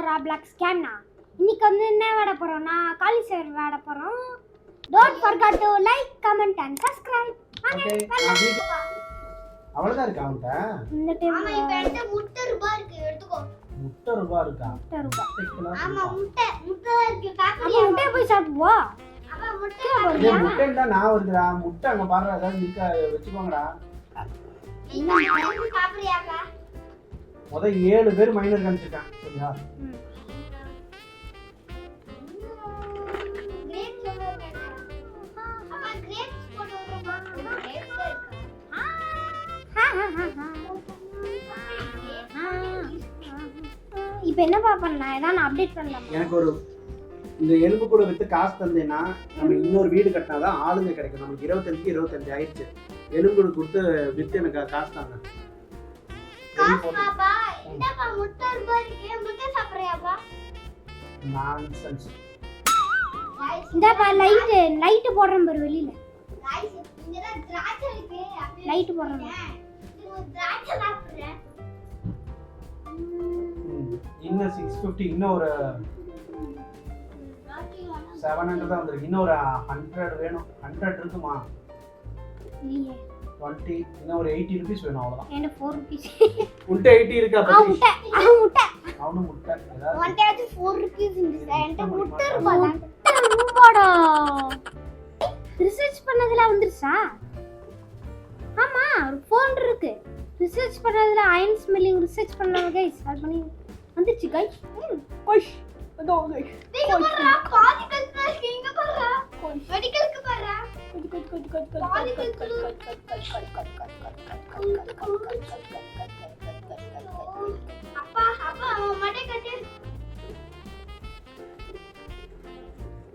ராப்ளாக்ஸ் கேம்னா இன்னைக்கு வந்து என்ன விளையாட போறோம்னா காலி சேர் விளையாட போறோம். Don't forget to like comment and subscribe. Okay அவ்வளவுதான் இருக்கா உன்கிட்ட? இந்த டைம் ஆமா இப்போ என்கிட்ட முட்டை ரூபாய் இருக்கு எடுத்துக்கோ. முட்டை ரூபாய் இருக்கா? முட்டை ரூபாய். ஆமா முட்டை இருக்கு அப்ப பாக்கறியா? முட்டை போய் சாப்பிடுவா. அப்ப முட்டை ஏய் முட்டைடா நான் வருதுடா. முட்டை அங்க பாரு அதாவது இருக்கா வெச்சுக்கோங்கடா. நீங்க சாப்பிடுறியாக்கா? முத 7 பேர் மைனர் காமிச்சிட்டான். சரியா? கிரேப்ஸ் சொல்லுங்க. அப்ப கிரேப்ஸ் போட்டு வரமா? கிரேப்ஸ் இருக்கு. இப்போ என்ன பண்ணலாம்? ஏதாவது அப்டேட் பண்ணலாம். எனக்கு ஒரு இந்த எலும்பு கூட வித்து காசு தந்தேன்னா நம்ம இன்னொரு வீடு கட்டினாதான் ஆளுங்க கிடைக்கும். நமக்கு 25க்கு 25 ஆயிடுச்சு. எலும்பு கூட கொடுத்து வித்து எனக்கு காசு தாங்க. பாப்பா இந்தப்பா முட்டை ரூபாய் இருக்கு. முட்டை சாப்பிடுறியாப்பா? நான்சென்ஸ். இந்தப்பா லைட் போடுறேன் பாரு வெளியில. गाइस இங்க தான் திராட்சை இருக்கு. லைட் போடுறேன். இது திராட்சை சாப்பிடுறேன். இன்னும் 650 இன்னும் ஒரு 700 தான் வந்திருக்கு. இன்னும் ஒரு 100 வேணும். 100 இருக்குமா? இல்லையே 20 இன்னும் ஒரு 80 rupees வேணும் அவ்வளவுதான். என்ன 4 rupees. உன்ட்ட 80 இருக்கா முட்டை முட்டை அவனு முட்டை ஏதாவது ஒன்றையாச்சு 4 rupees இந்த என்கிட்ட முட்டை ரூபாய் தான். ரூபாடா. ரிசர்ச் பண்ணதுல வந்துருச்சா? ஆமா ஃபோன் இருக்கு. ரிசர்ச் பண்ணதுல அயன் ஸ்மெல்லிங் ரிசர்ச் பண்ணாங்க गाइस. அது பண்ணி வந்துச்சு गाइस. கோஷ் அதோ गाइस. நீங்க பாருடா பாதிகளுக்கு இங்க பாருடா. மெடிக்கலுக்கு பாருடா. அப்பா மடை கட்டு.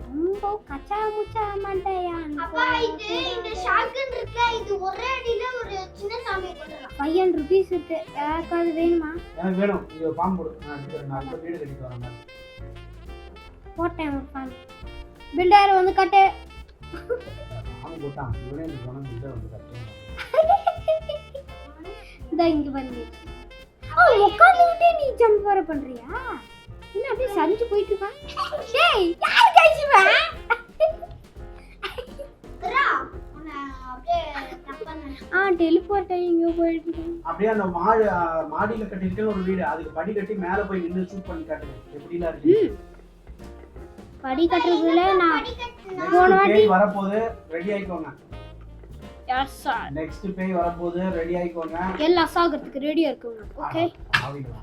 ரொம்ப கச்சா முச்சா மண்டையா. அப்பா இது இந்த ஷாட்கன் இருக்கு. இது ஒரே அடியில ஒரு சின்ன சாமியை கொண்டுறலாம். 500 rupees இருக்கு. யாருக்காவது வேணுமா? எனக்கு வேணும். இது ஃபார்ம் போடு. நான் எடுத்துறேன். நான் இப்ப வீடு கட்டிட்டு வரேன். போட்டேன் ஒரு fan. பில்டர் வந்து கட்டு. அவன் போட்டான். இவனே எனக்கு சொன்ன பில்டர் வந்து கட்டுறான். இதோ இங்க வந்து. உட்கார்ந்துட்டே நீ ஜம்ப் வர பண்றியா? என்ன அப்படியே சரிஞ்சு போயிட்டு இருக்கா? டேய் யார் गाइस இவன்? ரா உன்னை அப்படியே தப்பன. டெலிபோர்ட் ஆகி இங்க போயிட்டு இருக்கு. அப்படியே அந்த மாடியில கட்டிருக்க ஒரு வீடு அதுக்கு படி கட்டி மேல போய் நின்னு ஷூட் பண்ணி காட்டுங்க. எப்படிலாம் இருக்கு? படி கட்டுறதுல நான் படிக்கட்டு பேய் வரப்போகுது. ரெடி ஆயிக்கோங்க. Yes sir. நெக்ஸ்ட் பேய் வரப்போகுது. ரெடி ஆயிக்கோங்க. எல்லாம் சாகிறதுக்கு ரெடியா இருக்குங்க. ஓகே ஆவிங்களா?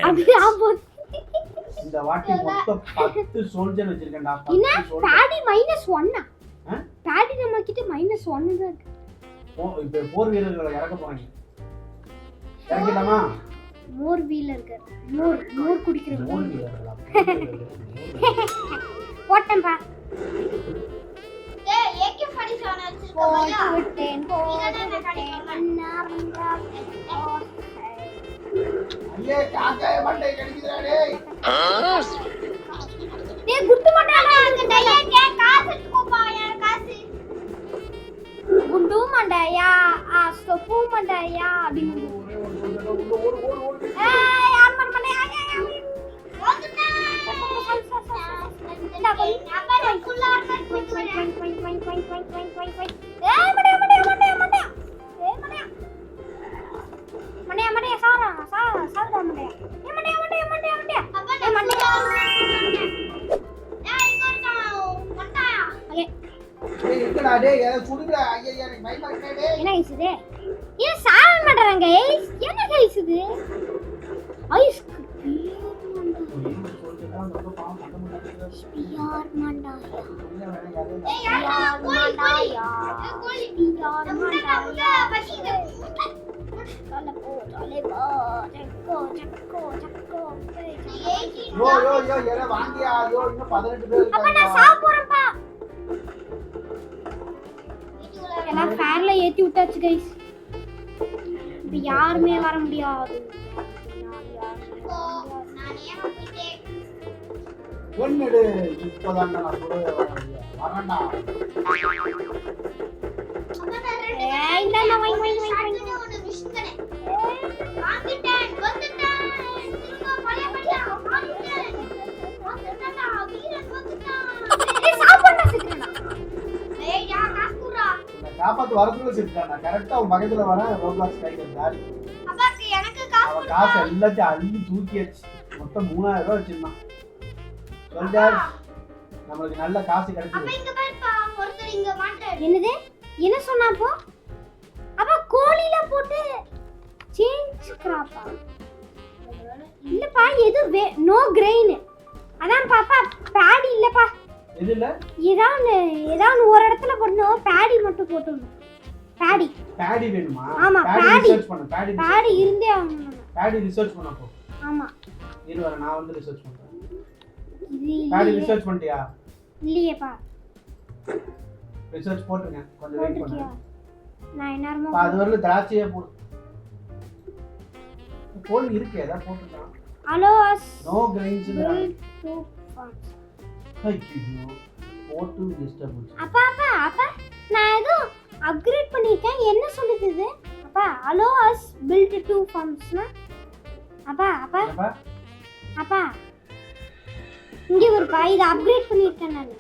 அப்படியே ஆபோது. இந்த வாட்டி மொத்தம் 10 சோல்ஜர் வச்சிருக்கேன்டா. என்ன 10 soldier. பாடி -1 பாடி நம்ம கிட்ட -1 தான் இருக்கு. இப்ப போர் வீரர்களை இறக்க போறாங்க. இறக்கிடலாமா? மோர் வீலர் இருக்கு. மோர் குடிக்கிறது. போர் வீரர்களா? போட்டேன்பா. டேய் AK47 வச்சிருக்கோம்யா. போட்டேன் அண்ணா வந்தா. ஐயே காக்காய மண்டை கடிக்குதுடா டேய். டேய் குட்டு மண்டையா அந்த டையக்கே காசு எடுத்துக்கோப்பா. என் காசு. குண்டு மண்டையா ஸ்டோப்பு மண்டையா அப்படின்னு. ஏய் யார் மண்டையா? வந்துட்டேன். இந்தா போய் நம்பர் ஃபுல்லா இருக்கு. ஏய் மண்டையா சாரா மண்டையா. ஏய் மண்டையா. அப்பா ஏய் மண்டையா. டேய் இங்க இருக்கான். வந்தாயா? ஓகே டேய் இருக்கடா டேய் ஏதோ சுடுடா. ஐயே எனக்கு பயமா இருக்கே டேய். என்ன गाइस இது? ஏன் சாவ மாட்டறாங்க गाइस? என்ன गाइस இது? ஐஸ் பியார் மண்டா. ஏய் யாரா கோழி. கோழி. நம்ம பசிக்குது. யோ எற வாங்கியா. யோ இன்னும் 18 பேர் அப்ப இருக்காங்க. நான் சாவ போறேன்ப்பா. எல்லாம் ஃபேன்ல ஏத்தி விட்டாச்சு गाइस. இப்ப யாருமே வர முடியாது. நானே போயிட்டேன். ஒண்ணுடு இப்போதான் நான் சொல்றேன். வரேன்டா. ஏய் இந்த வை ஒன்னு விஷ் பண்ணேன். வாங்கிட்டேன். வந்துட்டேன். திரும்ப பழைய வாங்கிட்டேன். சாப்பிட்டு வரதுக்குள்ள செத்துட்டான். கரெக்டா அவன் பக்கத்துல வர ரோப்ளாக்ஸ் டைகர் டாடி. அப்பாக்கு எனக்கு காசு அவன் காசு எல்லாத்தையும் அள்ளி தூக்கியாச்சு. மொத்தம் 3000 ரூபாய் வச்சிருந்தான். சொல்டா நம்மளுக்கு நல்ல காசு கிடைச்சது. அப்ப இங்க பாருப்பா ஒருத்தர் இங்க மாட்டாரு. என்னது என்ன சொன்னாப்போ அப்பா கோழில போட்டு சேஞ்ச் கிராப்பா இல்லப்பா எது நோ கிரெயின் அதான் பாப்பா பேடி இல்லப்பா இது இல்ல ஏதாவது ஒரு இடத்துல போடணும் பேடி மட்டும் போட்டுடணும் பேடி வேணுமா? ஆமா, பேடி பேடி. ரிசர்ச் பண்ணு. பேடி இருந்தே ஆகணும். பேடி ரிசர்ச் பண்ண போ. ஆமா இரு வர நான் வந்து ரிசர்ச் பண்றேன். இது பேடி இல்லையே. ரிசர்ச் பண்ணிட்டியா? இல்லையேப்பா ரிசர்ச் போட்டுருங்க. கொஞ்சம் வெயிட் போட்டிருக்கியா பண்ணு. நான் என்னமோ அது வரல திராட்சையே போடு. போன் இருக்கு ஏதா போட்டுடலாம். Hello as no grains build two farms. ஐயோ போட்டு டிஸ்டர்ப். அப்பா நான் ஏதோ அப்கிரேட் பண்ணிருக்கேன் என்ன சொல்லுது இது அப்பா ஹலோ அஸ் build two farmsனா அப்பா இங்க ஒரு இது அப்கிரேட் பண்ணிருக்கேன் நான்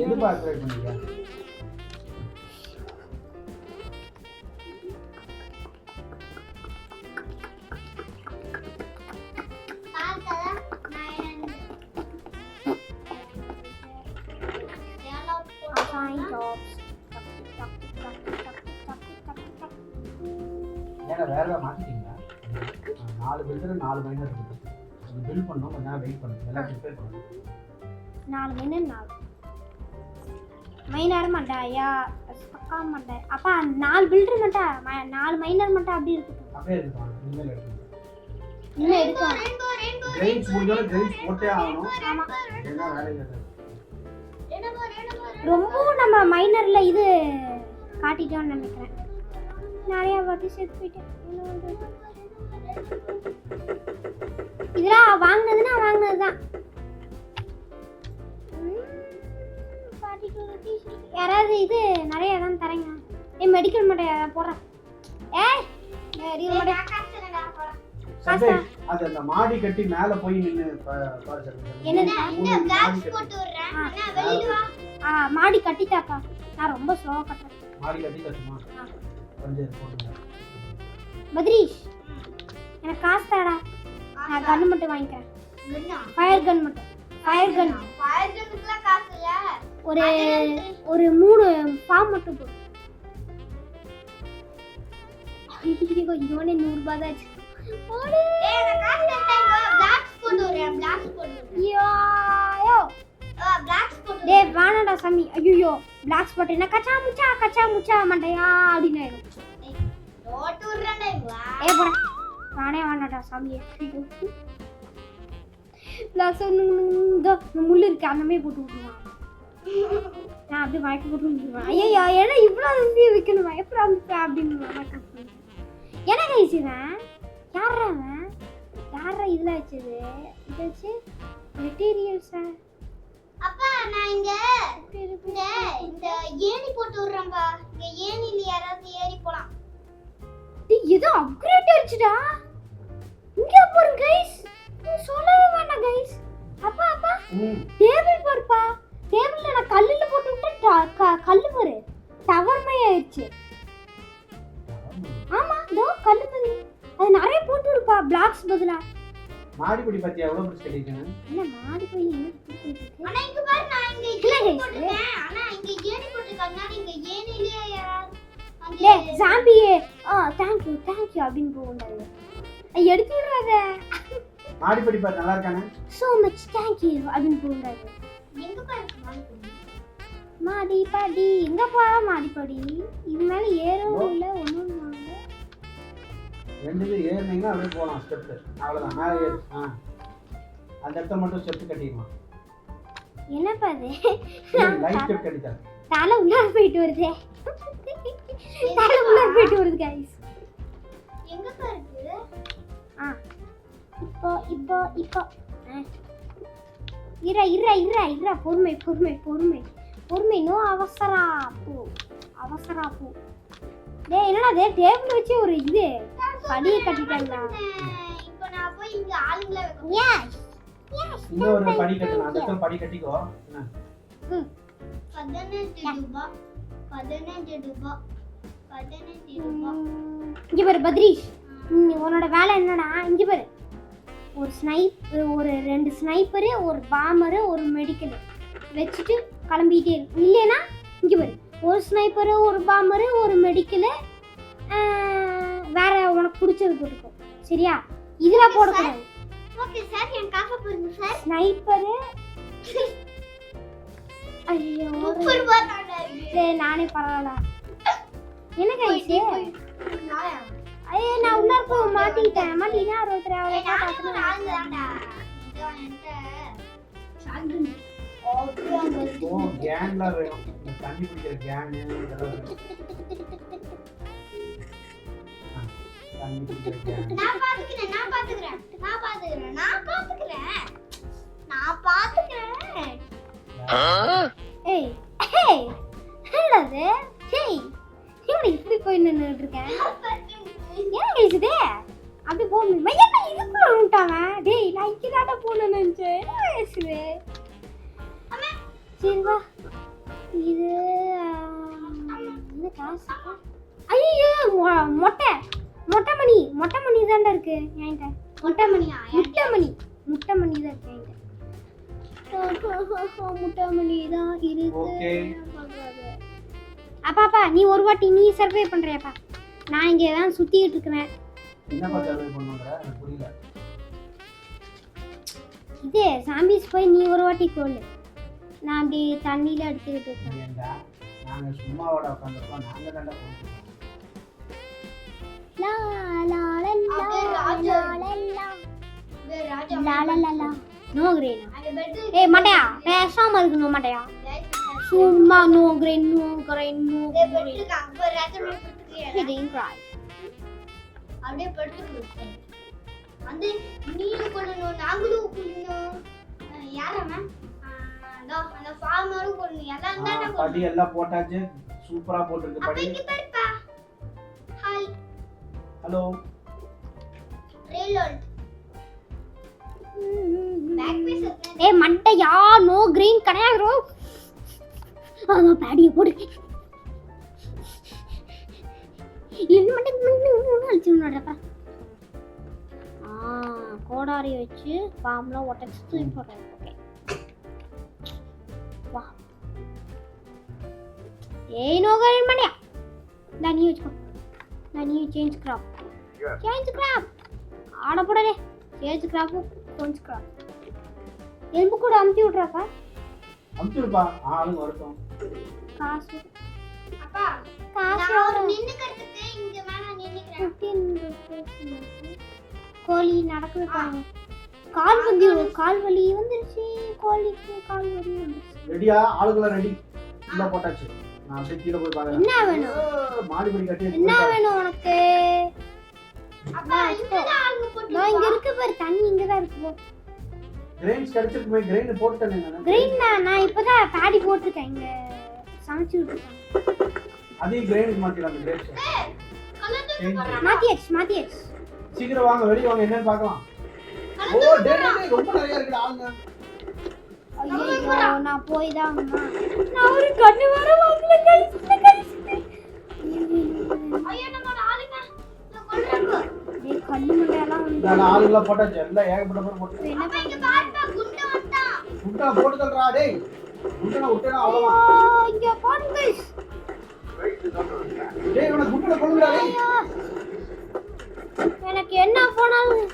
எது அப்கிரேட் பண்ணீங்க? பார்த்தா assign jobs ஏன்னா வேற ஏதாவது மாத்திட்டீங்களா? 4 பில்டர் 4 மைனர் இருக்கு. அது பில்ட் பண்ணனும். கொஞ்ச நேரம் வெயிட் பண்ணுங்க. எல்லாம் ப்ரிப்பேர் பண்ணுங்க. 4 மினிட் 4 மைனர் மண்டாயா பக்கா மண்டை அப்பா 4 பில்டர் மண்டா 4 மைனர் மண்டா அப்படி இருக்கு அப்படியே இருக்கட்டும். இனிமேல் எடுக்கணும். இன்னும் எடுக்க ரெயின்போ கிரெயின்ஸ் முடிஞ்சோட கிரெயின்ஸ் போட்டே ஆகணும். ஆமா ஏன்னா வேலை இல்லை. ரொம்ப நம்ம மைனர்ல இது காட்டிட்டோம்னு நினைக்கிறேன் நிறைய வாட்டி சேர்த்து போயிட்டேன் இதெல்லாம் வாங்கினதுதான் யாராவது இது நிறைய தான் தரேங்க மெடிக்கல் மட்டும் யாராவது போடுறேன் அது அந்த மாடி கட்டி மேல போய் நின்னு பாரு. என்னது பிளாக்ஸ் போட்டு விடுறேன் அண்ணா வெளிய வா. மாடி கட்டிட்டாப்பா நான் ரொம்ப ஸ்லோவா கட்டுறேன் மாடி கட்டி கட்டுமா? கொஞ்சம் போடுங்க. பத்ரீஷ் எனக்கு காசு தாடா நான் கன் மட்டும் வாங்கிக்கிறேன் என்ன ஃபயர் கன் மட்டும் ஃபயர் ஃபயர்க்குலாம் காசு இல்ல. ஒரு 3 ஃபார்ம் மட்டும் போடு ஐயோ இவனே 100 ரூபாய் தான் போடு ஏய் நான் காசு தரேன். பிளாக்ஸ் போட்டு விடுறேன். பிளாக்ஸ் போட்டு விடுறேன். ஐயோ பிளாக்ஸ் போட்டு டேய் வாணடா சாமி ஐயோ பிளாக்ஸ் போட்டேனா கச்சா முச்சா மண்டையா அப்படின்னு போட்டு விடுறேன்டா வா. போடா நானே வாணடா சாமி பிளாக்ஸ் முள்ளு இருக்கு அந்த மாதிரி போட்டு விட்டுருவான் நான் அப்படியே வாய்க்கு போட்டு விட்டுருவேன் ஐயோ ஏன்னா இவ்வளோ வந்து வைக்கணுமா எப்படி வந்து அப்படின்னு என்ன கைசிவேன் யாரா இதுல வச்சது இதை வச்சு மெட்டீரியல்ஸா அப்பா நான் இங்க இந்த ஏணி போட்டு விடுறேன்பா. இங்க ஏணில யாராவது ஏறி போலாம். ஏதோ அப்கிரேட் ஆயிடுச்சுடா இங்க போறேன் கைஸ் சொல்லவே வேண்டாம் கைஸ் அப்பா டேபிள் பாருப்பா டேபிள்ல நான் கல்லுல போட்டு விட்டேன் கல்லு பாரு டவர் மாதிரி ஆயிடுச்சு ஆமா இதோ கல்லு மாதிரி அது நிறைய போட்டு விடுப்பா பிளாக்ஸ் பதிலா மாடிப்படி பத்தி எவ்வளவு பிடிச்சு கட்டிருக்கேன் இல்ல மாடிப்படி அண்ணா இங்க பாரு நான் இங்க ஏணி போட்டுட்டேன். அண்ணா இங்க ஏணி போட்டுருக்காங்க. இங்க ஏணிலயே யாராவது டேய் ஜாம்பியே thank you அப்படினு போடுறாங்க எடுத்து விடுறாத மாடிப்படி பாரு நல்லா இருக்கானே so much thank you அப்படினு போடுறாங்க எங்க பாரு மாடிப்படி எங்கப்பா மாடிப்படி இது மேல ஏறவும் இல்ல ஒண்ணும் இல்ல ரெண்டுல ஏறினீங்கன்னா அப்படியே போலாம் ஸ்டெப் அவ்வளவுதான் மேலே ஏறு அந்த இடத்துல மட்டும் ஸ்டெப் கட்டிடலாம் என்னப்பா இது லைட் ஸ்டெப் கட்டிட்டேன் தலை உள்ளார போயிட்டு வருதே தலை உள்ளார போயிட்டு வருது गाइस எங்க பாரு இப்போ இர பொறுமை நோ அவசரா போ டேய் என்னடா டேபிள் வச்சு ஒரு இது படிய கட்டிட்டாங்களா இப்போ நான் போய் இங்க ஆளுங்கள வைக்கணும். இன்னொரு படி கட்டணும் அந்த இடத்துல படி கட்டிக்கோ என்ன 15 ரூபாய் 15 ரூபாய் 15 ரூபாய். இங்க பாரு பத்ரீஷ், உன்னோட வேலை என்னன்னா இங்க பாரு, ஒரு 2 ஸ்னைப்பரு, ஒரு பாமரு, ஒரு மெடிக்கல் வச்சுட்டு கிளம்பிட்டே இருக்கு. இல்லைன்னா இங்க பாரு, ஒரு ஸ்னைப்பரு, ஒரு பாமரு, ஒரு மெடிக்கல், வேற உனக்கு பிடிச்சது போட்டுக்கோ. சரியா? இதுல போடக்கூடாது. ஓகே சார், என் காசை போடுங்க சார். ஸ்னைப்பரு ஐயோ 30 ரூபாய் தானே. சரி நானே பரவாயில்ல. என்ன கைஸ்? ஐயோ நான் உள்ள போய் மாட்டிட்டேன். மாட்டினா 63 அவளை காட்டுறேன். ஓ கேங்ல வேணும், இந்த தண்ணி பிடிக்கிற கேங் இதெல்லாம் வேணும். தண்ணி பிடிக்கிற கேங் நான் பாத்துக்கிறேன். ஏய் ஏய் என்னது? ஏய் இவனை இப்படி போய் நின்னுட்டு இருக்கேன். என்ன கைஸ் இது? அப்படி போக முடியுமா? என்ன இதுக்குள்ள விட்டாங்க? டேய் நான் இங்கதாட்ட போகணும்னு நினைச்சேன். என்ன கைஸ் இது? சரி வா. இது என்ன காசு? ஐயோ மொட்டை மணி தான்டா இருக்கு என்கிட்ட. முட்டை மணி தான் இருக்கு என்கிட்ட. முட்டை மணி தான் இருக்கு. ஓகே. அப்பா நீ ஒரு வாட்டி நீ சர்வே பண்றியாப்பா? நான் இங்கே தான் சுத்திட்டு இருக்கேன். என்னப்பா சர்வே பண்ணுங்கற எனக்கு புரியல. இது சாம்பிஸ் போய் நீ ஒரு வாட்டி கோல். நான் அப்படி தண்ணியில எடுத்துக்கிட்டு இருக்கேன். ஏண்டா நாங்க சும்மாவோட உட்கார்ந்திருக்கோம், நாங்க தான்டா போறோம். லா லா லா லா லா லா லா நோ கிரேன். ஏய் மட்டையா பேசாம இருக்கணும் மட்டையா. சும்மா நோ கிரேன். கிடிங் கிரை. அப்படியே படுத்துட்டு அந்த நீயும் கொள்ளணும், நாங்களும் கொள்ளணும். யாரம்மா? அந்த ஃபார்மரும் கொள்ளணும். எல்லாம் தான் படி எல்லாம் போட்டாச்சு, சூப்பரா போட்டுருக்கு படி. இங்க பாருப்பா. Hi hello reload back piece. ஏய் மட்டையா நோ கிரீன் கிடையாது. ஆமா பாடிய போடு. என்ன மட்டை அழிச்சுடா. கோடாரி வச்சு பாம்ல ஒட்டச்சு தூக்கி போடுறேன். ஓகே வா. ஏய் நோ கிரீன் மண்டையா. நான் யூஸ் சேஞ்ச் கிராப் ஆட போடலே. சேஞ்ச் கிராப் கொஞ்சம் கிராப் எலும்பு கூட அமுத்தி விட்றாப்பா. அமுத்தி விடுப்பா, ஆளுங்க வரட்டும். காசு அப்பா காசு நான் நின்னுக்கிறதுக்கு இங்க மேல நின்னுக்கிறேன். 15 கோழி நடக்குது பாருங்க. கால் வலி வந்துருச்சு. கோழிக்கு கால் வலி வந்துருச்சு. ரெடியா? ஆளுங்கள ரெடி. உள்ள போட்டாச்சு. நான் அப்படியே கீழ போய் பாக்குறேன். என்ன வேணும்? மாடி படி கட்டி என்ன வேணும் உனக்கு? அப்பா இங்க ஆளுங்க போட்டு நான் இங்க இருக்கு பாரு, தண்ணி இங்க தான் இருக்கு. கிரெயின்ஸ் கிடைச்சிருக்குமே, கிரெயின் போட்டுட்டேன் நான். கிரெயின் நான் இப்பதான் பாடி போட்டுருக்கேன். இங்க சமைச்சு விட்டுருக்கேன். அதே கிரெயினுக்கு மாத்திடலாம். கிரெயின்ஸ் மாத்தியாச்சு. சீக்கிரம் வாங்க, வெளிய வாங்க, என்னன்னு பார்க்கலாம். ஓ டேய் ரொம்ப நிறைய இருக்கு ஆளுங்க. ஐயோ நான் போய் தான் நான் ஒரு கண்ணு வர வாங்கல கைஸ். ஐயோ நம்ம ஆளுங்க கொல்றாங்க. டேய் கல்லு மண்டையெல்லாம் வந்து நான் ஆளுங்கள போட்டாச்சு, எல்லாம் ஏகப்பட்ட பேர் போட்டு. அப்பா இங்க பாருப்பா, குண்டை வந்தான். குண்டா போட்டு தள்ளுறா டேய். குண்டனா விட்டேனா அவ்வளவுதான். இங்க பாருங்க கைஸ். டேய் இவனை குண்டல கொல்லுடா டேய். எனக்கு என்ன போனாலும்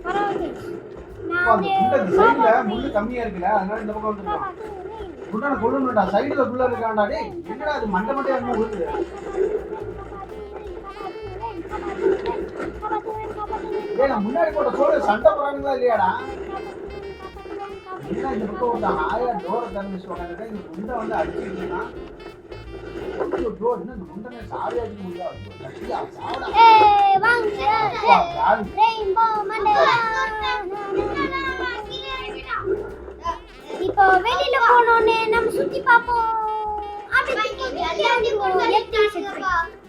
பரவாயில்லை. நான் இந்த சைடுல முள்ளு கம்மியா இருக்குல, அதனால இந்த பக்கம் வந்துறோம். குண்டன கொல்லுடா, சைடுல புள்ள இருக்கான்டா டேய். என்னடா இது மண்டை மண்டையா என்ன ஊத்துது? டேய் நான் முன்னாடி போட்ட சோறு சண்டை போறானுங்களா இல்லையாடா? என்ன இந்த பக்கம் வந்து ஆயா டோர திறந்து சொல்றாங்க. இந்த குண்டை வந்து அடிச்சிட்டீங்கன்னா ஐயோ ப்ரோ, என்ன இந்த குண்டனை சாரி அடிக்க முடியாது. கட்டியா சாவடா. ஏய் வாங்க. வா கால். Rainbow Mandela. இப்போ வெளியில போனோனே நம்ம சுத்தி பாப்போம்.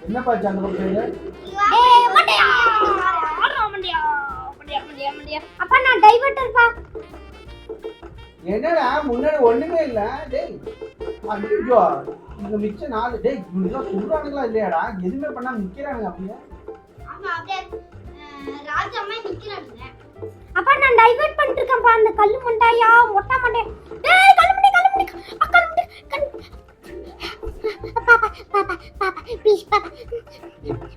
என்னப்பா அந்த பக்கம் சைடு? ஏய் மண்டையா. மண்டையா. அப்பா நான் டைவர்ட்டர் பா. என்னடா முன்னாடி ஒண்ணுமே இல்ல டேய். ஐயோ இந்த மிச்ச 4 டேய் இவனுங்க சொல்றானுங்களா இல்லையாடா எதுவுமே பண்ணாம நிக்கிறானுங்க அப்படியே. ஆமா அப்படியே ராஜாமா நிக்கிறானுங்க. அப்பா நான் டைவர்ட் பண்ணிட்டு இருக்கேன்ப்பா அந்த கல்லு மண்டையா மொட்டை மண்டை. டேய் கல்லு மண்டை பாப்பா ப்ளீஸ் பாப்பா.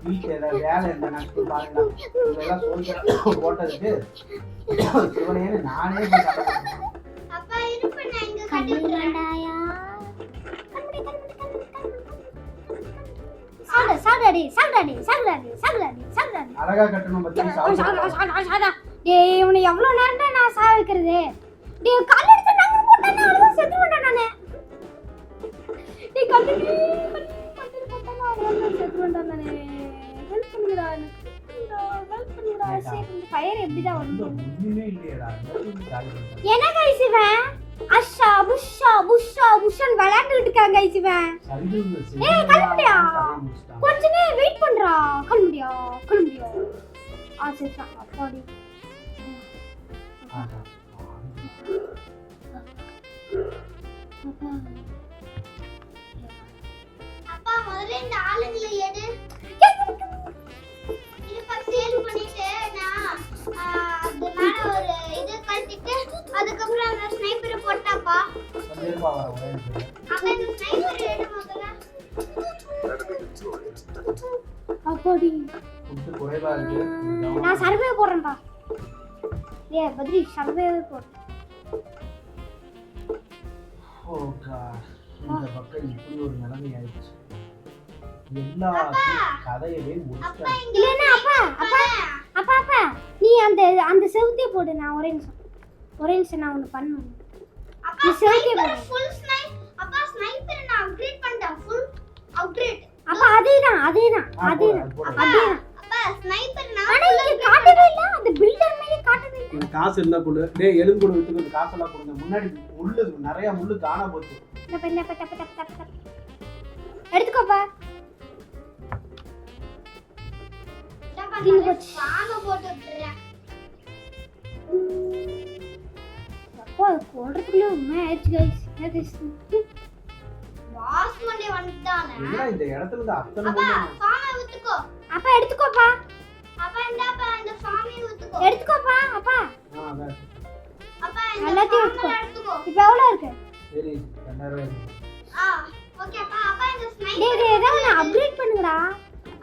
வீட்டுல ஏதாவது வேலை இருந்தா நான் போய் பாருங்க இதெல்லாம் சொல்லிட்டு போட்டதுக்கு சிவனே நானே போய் கட்டணும். அப்பா இருப்ப நான் இங்க கட்டி கல்லு விடுறேன். மண்டையா சாடாடி. அழகா கட்டணும் பத்தி டேய் இவனை எவ்வளவு நேரம் நான் சா வைக்கிறது. டேய் கல் எடுத்து நாங்க போட்டேன்னா அவ்வளவு செத்துறேன் நானே. டேய் கல் போட்டேன்னா அவ்வளவு செத்துறேன் நானே. ஹெல்ப் பண்ணுடா ஹெல்ப் பண்ணுடா. சரி இந்த ஃபயர் எப்படி தான் வருது? ஒண்ணுமே இல்லையடா என்ன கைஸ் இவன் அஷா புஷா புஷா புஷன் விளையாண்டுட்டு இருக்காங்க கைஸ் இவன். ஏய் கல்முடியா கொஞ்ச நேரம் வெயிட் பண்றா. கல்முடியா ஆ சரி அப்பாடி. அப்பா முதல்ல இந்த ஆளுங்களை எடு. இதுப்பா சேல் பண்ணிட்டு நான் அது மேல ஒரு இது கட்டிட்டு அதுக்கப்புறம் அந்த ஸ்னைப்பரை போட்டாப்பா. அப்ப இந்த ஸ்னைப்பர் எடு முதல்ல. அப்பாடி குறைவா இருக்கு. நான் சர்வே போடுறேன்ப்பா. ஏய் பத்ரி சர்வே போடு. ஓ காட் இந்த பக்கம் இப்படி ஒரு நிலைமை ஆயிடுச்சு. எல்லா கதையவே முடிச்சிட்டாங்க. இல்லனா அப்பா நீ அந்த செவுத்தே போடு. நான் ஒரே நிமிஷம் நான் ஒன்னு பண்ணனும். அப்பா ஸ்னைப்பர் ஃபுல் ஸ்னைப். அப்பா ஸ்னைப்பர் நான் அப்கிரேட் பண்ணிட்டேன். Full upgrade. அப்பா அதேதான். அப்பா ஸ்னைப்பர் நான் ஆனா இங்க காட்டவே இல்ல. அந்த பில்டர் மேலே காட்டவே இல்ல. இந்த காசு இருந்தா கொடு. டேய் எலும்பு கூட விட்டு கொஞ்சம் காசெல்லாம் கொடுங்க. முன்னாடி முள்ளு நிறைய முள்ளு காணா போச்சு. எடுத்துக்கோப்பா. வாங்க போட்டு விட்டுறேன். அப்பா கொல்றதுக்குள்ள உண்மை ஆயிடுச்சு கைஸ். வாஸ் மண்டே வந்துட்டானே. என்னடா இந்த இடத்துல இருந்து அத்தனை அப்பா முள்ளு. ஃபார்மை வித்துக்கோ. அப்பா எடுத்துக்கோப்பா. அப்பா இந்தாப்பா இந்த ஃபார்மை வித்துக்கோ. எடுத்துக்கோப்பா அப்பா. அதான் அப்பா இந்த எல்லாத்தையும் ஃபார்மை எடுத்துக்கோ. இப்போ எவ்வளவு இருக்கு? சரி 2000 இருக்கு. ஓகே அப்பா இந்த டேய் ஸ்னைப்பர் ஏதோ ஒன்னு அப்கிரேட் பண்ணுங்கடா.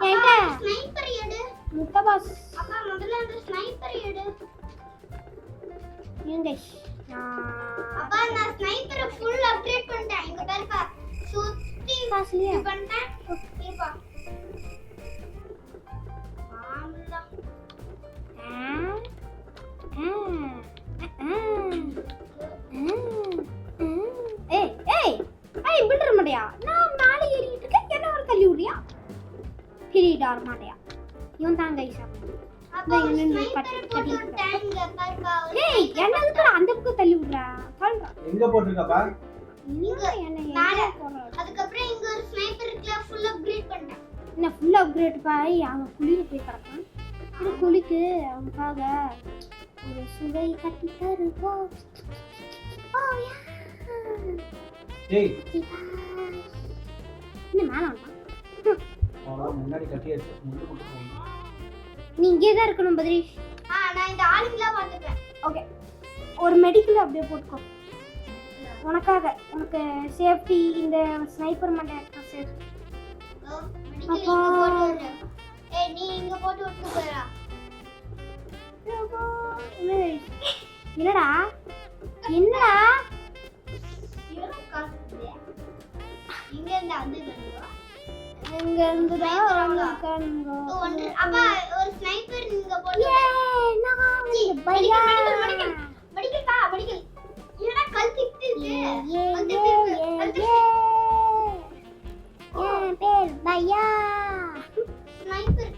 என்கிட்ட ஸ்னைப்பர் எடு. முட்டை பாஸ். அப்பா முதல்ல அந்த ஸ்னைப்பர் எடு. ஏங்க அப்பா நான் ஸ்னைப்பரை ஃபுல் அப்கிரேட் பண்ணிட்டேன். இங்க பாருப்பா சுத்தி பாஸ்லியா இது பண்ணிட்டேன். இப்பா ஆம்லா ஏய் பில்டர் மாட்டியா? நான் மேலே ஏறிட்டு இருக்கேன். என்ன ஒரு தள்ளி விடுறியா? கிரீடார் மாட்டியா? இவன் தான் கைஸ். அப்பா ஸ்னைப்பர் போட்டு விட்டேன். இங்க பாருப்பா ஏய் என்ன இருக்குடா அந்த பக்கம் தள்ளி விடுறா? சொல்றா. எங்க போட்டுருக்கப்பா? இங்க என்ன மேல. போறா? அதுக்கப்புறம் இங்க ஒரு ஸ்னைப்பர் இருக்குல ஃபுல் அப்கிரேட் பண்ணிட்டேன். என்ன ஃபுல் அப்கிரேட் பாய். அவன் குளிர போய் கிடக்கான். இது குளிக்கு அவனுக்காக ஒரு சுவை கட்டி தருவோம். ஓ யா டேய் என்ன மேல வந்தான்? அவன் முன்னாடி கட்டியாச்சு. முள்ளு போட்டு போங்க. நீ இங்கே தான் இருக்கணும் பத்ரீஷ். நான் இந்த ஆளுங்களா பாத்துப்பேன். ஓகே ஒரு மெடிக்கல் அப்படியே போட்டுக்கோ. உனக்காக உனக்கு சேஃப்டி. இந்த ஸ்னைப்பர் மட்டும் சேஃப். மெடிக்கல் இங்க போட்டு விடுறேன். ஏய் நீ இங்க போட்டு விட்டு போறா. என்னடா இவனும் காசுது. இங்க இருந்து வந்து பண்ணுவா. இங்க இருந்து தான் வந்திருக்கானுங்க. அப்பா ஒரு ஸ்னைப்பர் இங்க போட்டு ஏய் நான் பையா மெடிக்கல் பா மெடிக்கல். என்னடா கல் திட்டுது. கல் திட்டுது. ஏன் பேர் பையா. ஸ்னைப்பர்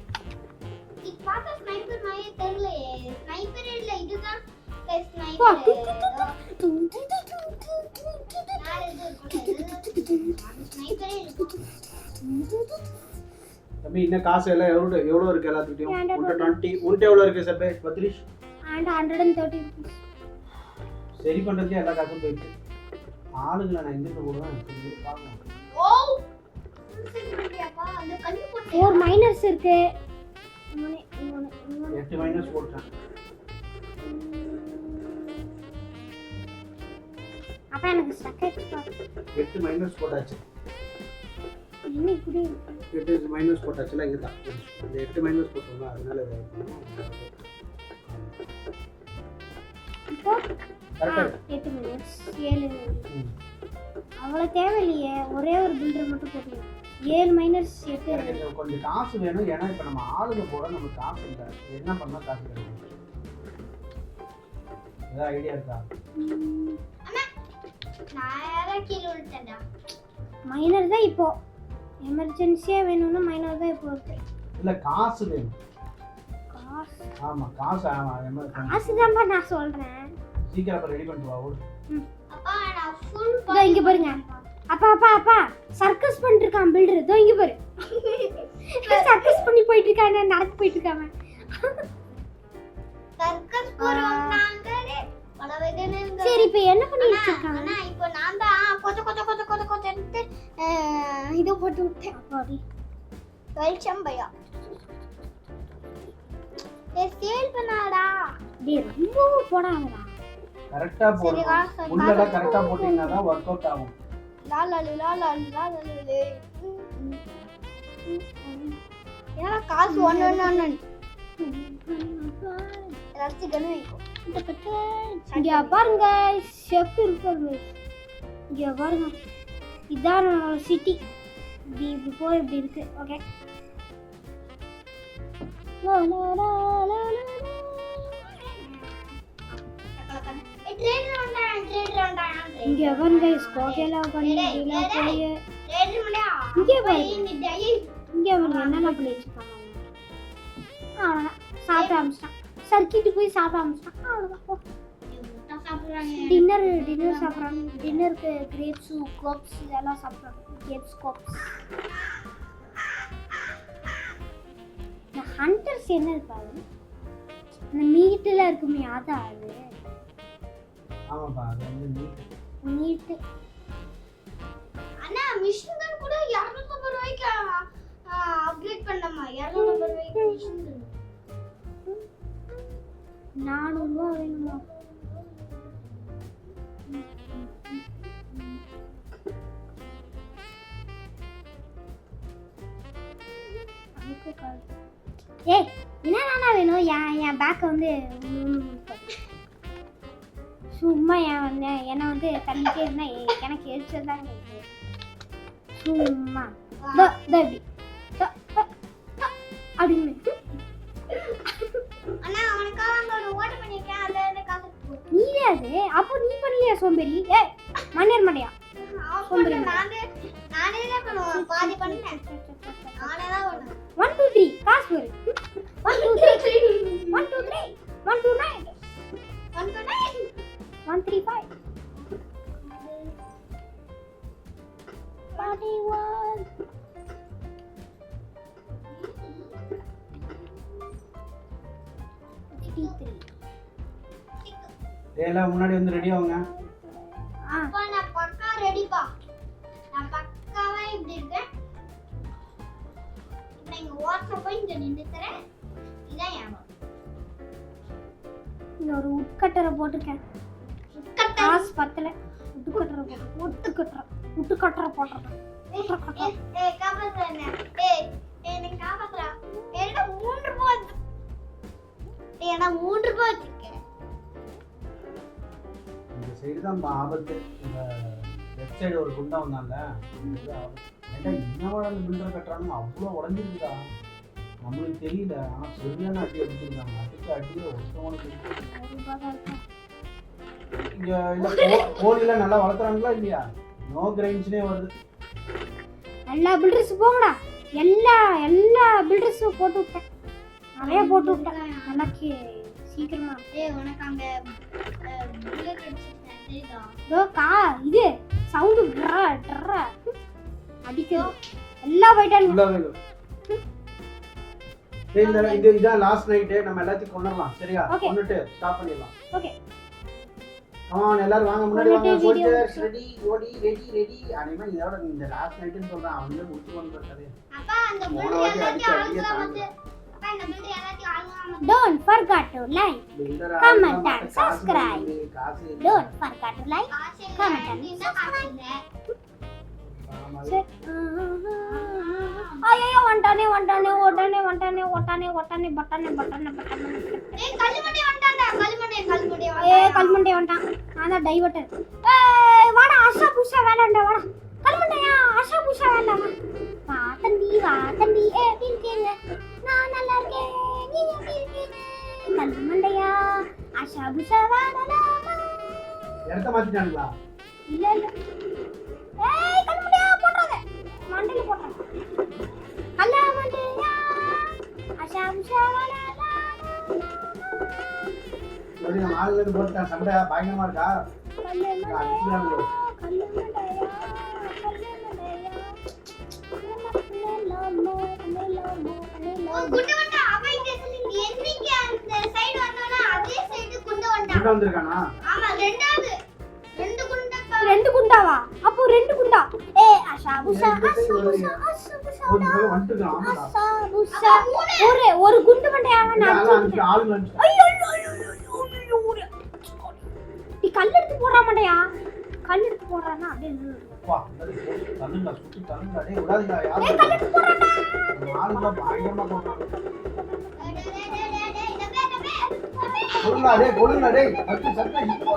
இது பார்த்தா ஸ்னைப்பர் மாதிரியே தெரியலையே. ஸ்னைப்பர் இல்ல இதுதான் ஸ்னைப்பர். தம்பி இன்ன காசு எல்லாம் எவ்வளவு இருக்கு எல்லாத்துக்கிட்டையும்? 120. உன்கிட்ட எவ்வளவு இருக்கு சபே பத்ரிஷ்? and 130 rupees. சரி பண்றதுக்கு எல்லா காசும் போயிடுச்சு. ஆளுங்களை நான் எங்கிட்ட போடுவேன் சொல்லி பார்க்கலாம். ஓ அந்த கண்ணு போட்டு 4 மைனஸ் இருக்கு. 8 மைனஸ் போட்டேன். அப்ப எனக்கு ஸ்டக் 8 மைனஸ் போட்டாச்சு. என்ன இப்படி 8 மைனஸ் போட்டாச்சுல இங்க தான். அந்த 8 மைனஸ் போட்டோம்ல அதனால இது இப்போ கரெக்ட்டா 8 மைனஸ் 7. அவ்வளவு தேவையில்லையே, ஒரே ஒரு பில்டர் மட்டும் போட்டுருங்க. 7 மைனஸ் 8. எனக்கு கொஞ்சம் காசு வேணும். ஏன்னா இப்ப நம்ம ஆளுங்க போட நமக்கு காசு இல்லை. என்ன பண்ணா காசு கிடைக்கும்? ஏதாவது ஐடியா இருக்கா? நான் யாரா கீழ விட்டடா. மைனர் தான் இப்போ எமர்ஜென்சியா வேணும்னா மைனர் தான் இப்போ இருக்கு. இல்ல காசு வேணும். காசு ஆமா காசு. ஆமா காசு தான்ப்பா நான் சொல்றேன். சீக்கிரம் அப்ப ரெடி பண்ணிட்டு வா. அப்பா நான் ஃபுல் இதோ இங்க பாருங்க. அப்பா சர்க்கஸ் பண்ணிட்டு இருக்கான் பில்டர். இதோ இங்க பாரு. சர்க்கஸ் பண்ணி போயிட்டு இருக்கானே, நடந்து போயிட்டு இருக்காம. சர்க்கஸ் போறோம் நாங்களே. பலவகையான சரி இப்போ என்ன பண்ணிட்டு இருக்காங்க? அண்ணா இப்போ நான் தான் கொச்சன்ட்டு இது போட்டு விட்டேன். அப்பாடி வெளிச்சம் பையா சேல் பண்ணாடா. டேய் ரொம்ப போடாதடா. கரெக்ட்டா போடணும். உள்ளடா கரெக்ட்டா போட்டீங்கன்னா தான் வொர்க் அவுட் ஆகும். லா லா லா லா லா லா. ஏன்னா காசு 1 எல்லாத்தையும் கண்ணு வைக்கும். இங்க பாருங்க ஷெஃப் இருக்காரு. இங்க பாருங்க இதான் நம்மளோட சிட்டி. இப்படி போய் இப்படி இருக்கு. ஓகே இங்க பாருங்க ஸ்கோட்டெல்லாம் பண்ணி இதெல்லாம் போய் இங்க பாருங்க. இங்க பாருங்க என்னென்ன பண்ணி வச்சிருக்காங்க. அவ்வளோதான் சாப்பிட ஆரம்பிச்சிட்டான். சர்க்கிட்டு போய் சாப்பிட ஆரம்பிச்சிட்டான். அவ்வளோதான். டின்னர் சாப்பிட்றாங்க. டின்னருக்கு கிரேப்ஸு கோப்ஸ் இதெல்லாம் சாப்பிட்றாங்க. கிரேப்ஸ் கோப்ஸ். இந்த ஹண்டர்ஸ் என்ன இருப்பாரு? இந்த மீட்டில் இருக்குமே அதான் அது. ஆமாப்பா அது வந்து மீட்டு. அண்ணா மிஷின் கன் கூட 250 ரூபாய்க்கு அப்கிரேட் பண்ணமா. 250 ரூபாய்க்கு மிஷின் கன் 400 ரூபா வேணுமா? ஏய் என்ன வேணும்? என் பேக்கை வந்து சும்மா என்னை வந்து தள்ளிட்டே இருந்தா எனக்கு எரிச்சல் தான். சும்மா அப்படின்னு அண்ணா அவனுக்காக அங்க ஒரு ஓட்ட பண்ணிருக்கேன். அதுல இருந்து காசு நீ அது அப்போ நீ பண்ணலையா சோம்பேறி? ஏ மண்ணேர் மாட்டியா? சோம்பேறி. நானே தான் பண்ணுவேன். பாதி பண்ணேன். நானே தான் பண்ணுவேன். 1 2 3 காசு வரு. 1 2 3 1 2 3 1 2 9 1 2 9 1 3 5 41 53. எல்லாம் முன்னாடி வந்து ரெடி ஆகுங்க. அப்பா நான் பக்கா ரெடிப்பா. நான் பக்காவா இப்படி இருக்கேன். இப்போ இங்க ஓட்ட போய் இங்க நின்னுறேன். இதான் ஏமா. இங்க ஒரு உட்கட்டரை போட்டுருக்கேன். காசு பத்தல. உட்கட்டரை போட்டுறேன். ஏய் காப்பாத்துறேன். ஏய் எனக்கு காப்பாத்துறா. என்ன 3 ரூபாய். ஏய் நான் 3 ரூபாய் வச்சிருக்கேன். இந்த சைடு தான் ஆபத்து. இந்த லெஃப்ட் சைடு ஒரு குண்டா வந்தான்ல ஏன்டா இன்னவா அந்த பில்டர் கட்டுறாங்க அவ்வளோ உடஞ்சிருக்குதா. நம்மளுக்கு தெரியல. ஆனால் சரியான அடி அடிச்சிருக்காங்க. அடிச்சு ஒருத்தவங்களுக்கு இங்கே இல்லை கோழிலாம் நல்லா வளர்த்துறாங்களா இல்லையா? நோ கிரைன்ஸ்னே வருது. எல்லா பில்டர்ஸ் போங்கடா. எல்லா பில்டர்ஸும் போட்டு விட்டேன். நிறைய போட்டு விட்டேன். எனக்கு சீக்கிரமா. ஏய் உனக்கு அங்க புல்லட் அடிச்சிட்டேன் தெரியுதா? இது சவுண்ட் அடிக்குது. எல்லா போயிட்டாங்க. இதான் லாஸ்ட் நைட்டு. நம்ம எல்லாத்தையும் கொண்டுடலாம். சரியா? கொண்டுட்டு ஸ்டாப் பண்ணிடலாம். ஓகே எல்லாரும் வாங்க முன்னாடி வாங்க. Video soldiers ready, ready. Anime இதோட இந்த லாஸ்ட் நைட்னு சொல்றேன். அவங்களே முடிச்சு கொண்டு கதை. அப்பா அந்த போன பில்டர் வாட்டி எல்லாத்தையும் அடிச்சு ஆளுங்க தாங்க. வந்து அப்பா இந்த பில்டர் எல்லாத்தையும் ஆளுங்க வந்து Don't forget to like. பில்டர் Comment and subscribe. காசு இல்ல. Don't forget to like. காசு இல்ல Comment and இந்த காசு இல்ல ஆமா. ஐயோ வண்டானே பட்டானே ஏய் கல்லுமண்டை வந்துட்டான்டா கல்லுமண்டை கல்மண்டே வண்டான் நான் தான் டைவர்ட்டர். ஏய் வாடா ஆஷா புஷா வேலைண்டா வாடா கல்மண்டையா ஆஷா புஷா வேலை வா தம்பி எப்படி இருக்கீங்க? நான் நல்லா இருக்கேன், நீங்க எப்படி இருக்கீங்க? கல்மண்டையா ஆஷா புஷா வேலைலாமா? இடத்த மாத்திட்டானுங்களா? இல்ல ஏய் கல்மண்டையா போடுறாங்க மண்டையில போடுறாங்க கல்மண்டையா ஆஷா புஷா வேலைலாமா? சரி நம்ம ஆளு வந்து போட்டா சண்டை பயங்கரமா இருக்கா? அடிச்சுறானுங்க. குண்டு வந்தா அவன் என்னைக்கு அந்த சைடு வந்தானா அதே சைடு குண்டு வந்தா குண்டா வந்திருக்கானா? ஆமா ரெண்டாவது ரெண்டு குண்டா ரெண்டு குண்டாவா? அப்போ ரெண்டு குண்டா. ஏ ஆஷா புஷா ஒரு பக்கம் வந்துருக்கான். ஆமாடா. ஆஷா புஷா ஒரு குண்டு மண்டையாவ நான் அன்னைக்கு ஆளுங்க வந்து ஐயோ நீ கல் எடுத்து போடுற மாட்டயா? கல் எடுத்து போடுறானா அப்படியே வா தள்ளுங்க சுத்தி தள்ளுங்க. டேய் விடாதீங்க யாரும். கல் எடுத்து போடுறானா? ஆளுங்க பயங்கரமா போறாங்க. டேய் கொல்லுங்க டேய் அடுத்து சட்டை இப்போ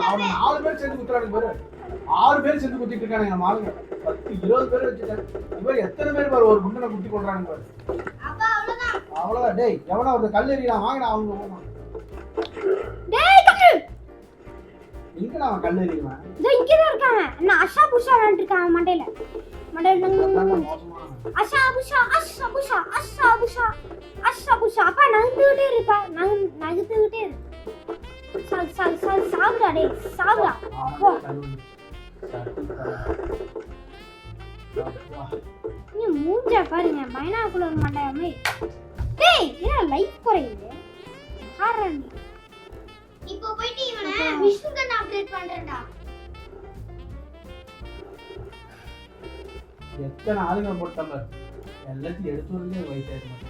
அவன் 4 பேர் சேர்ந்து குத்துறானுங்க பாரு. 6 பேர் சேர்ந்து குத்திட்டு இருக்கானுங்க நம்ம ஆளுங்க. 10 20 பேர் வச்சிட்டாங்க. இவர் எத்தனை பேர் பாரு ஒரு குண்டனை குத்தி கொள்றானுங்க பாரு. அப்பா அவ்வளவுதான் அவ்வளவுதான். டேய் எவனா ஒரு கல் எறியலாம் வாங்கடா அவங்க போலாம். டேய் கல்லு எங்கடா அவன் கல் எறியலாம்? இதோ இங்க தான் இருக்காங்க. என்ன ஆஷா புஷா விளையாண்டு இருக்காங்க மண்டையில மோசமான ஆஷா புஷா அப்பா நகர்ந்துகிட்டே இருப்பா நகர்ந்துகிட்டே இரு சாகுடா டேய் சாகுடா அப்போ நீ மூஞ்ச பாருங்க பைனாகுலர் மண்டையாமே. டேய் என்ன லைஃப் குறையுது ஆறேன் இப்போ போயிட்டு இவனை விஷ்ணு கண்ண அப்டேட் பண்றேன்டா எத்தனை ஆளுங்க போட்டாங்க எல்லாத்தையும் எடுத்து வரலே வயசா இருக்கு.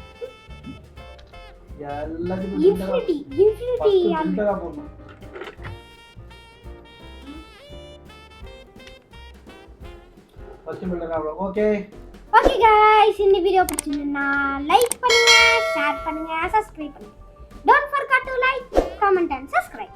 எல்லாத்தையும் இன்ஃபினிட்டி குண்டரா போடணும். ஃபர்ஸ்ட் பில்டரா ஓகே. ஓகே गाइस இந்த வீடியோ பிடிச்சிருந்தா லைக் பண்ணுங்க, ஷேர் பண்ணுங்க, சப்ஸ்கிரைப் பண்ணுங்க. Don't forget to like, comment and subscribe.